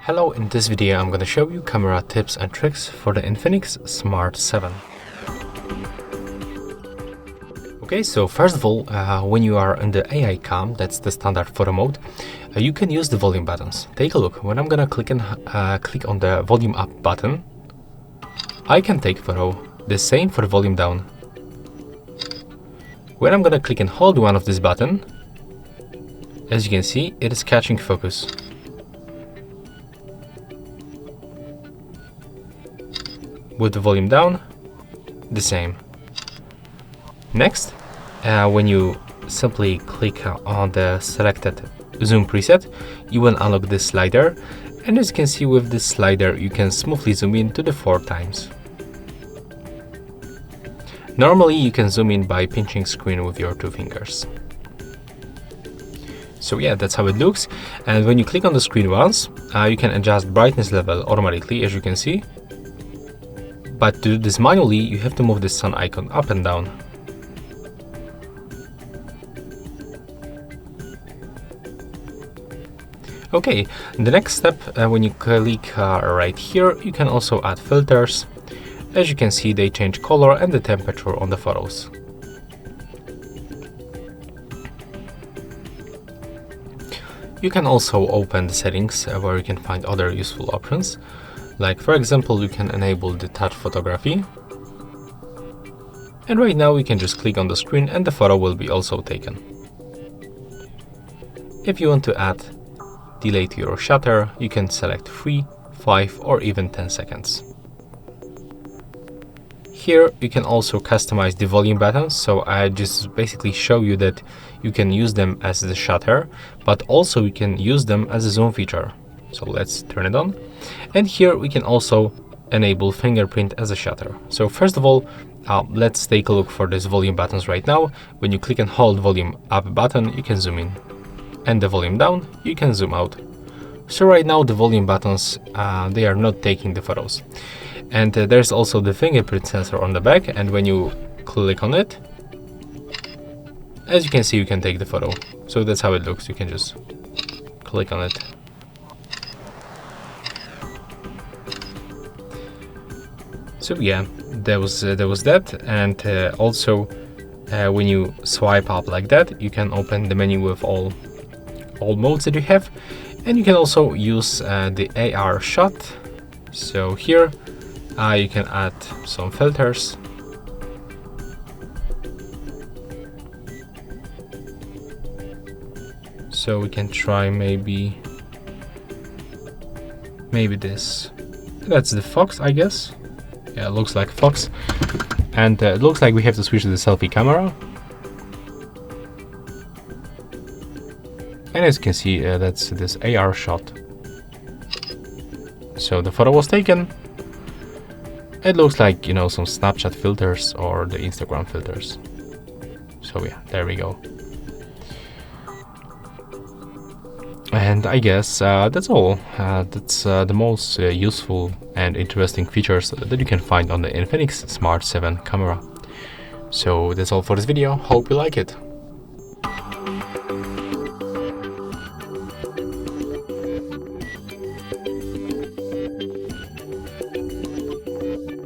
Hello, in this video I'm going to show you camera tips and tricks for the INFINIX Smart 7. Okay, so first of all, when you are in the AI cam, that's the standard photo mode, you can use the volume buttons. Take a look. When I'm going to click on the volume up button, I can take photo. The same for the volume down. When I'm going to click and hold one of this button, as you can see, it is catching focus. With the volume down, the same. Next, when you simply click on the selected zoom preset, you will unlock this slider, and as you can see with this slider you can smoothly zoom in to the 4 times. Normally you can zoom in by pinching screen with your 2 fingers. So yeah, that's how it looks. And when you click on the screen once, you can adjust brightness level automatically, as you can see. But to do this manually, you have to move the sun icon up and down. Okay, the next step, when you click right here, you can also add filters. As you can see, they change color and the temperature on the photos. You can also open the settings where you can find other useful options. Like, for example, you can enable the touch photography. And right now we can just click on the screen and the photo will be also taken. If you want to add delay to your shutter, you can select 3, 5 or even 10 seconds. Here you can also customize the volume buttons, so I just basically show you that you can use them as the shutter, but also you can use them as a zoom feature. So let's turn it on. And here we can also enable fingerprint as a shutter. So first of all, let's take a look for these volume buttons right now. When you click and hold volume up button, you can zoom in. And the volume down, you can zoom out. So right now the volume buttons, they are not taking the photos. And there's also the fingerprint sensor on the back, and when you click on it, as you can see, you can take the photo. So that's how it looks. You can just click on it. So yeah, there was that, and also when you swipe up like that, you can open the menu with all modes that you have, and you can also use the AR shot. So here you can add some filters. So we can try maybe this. That's the fox, I guess. Yeah, it looks like fox. And it looks like we have to switch to the selfie camera. And as you can see, that's this AR shot. So the photo was taken. It looks like, you know, some Snapchat filters or the Instagram filters. So yeah, there we go. And I guess that's all. That's the most useful and interesting features that you can find on the INFINIX Smart 7 camera. So that's all for this video. Hope you like it.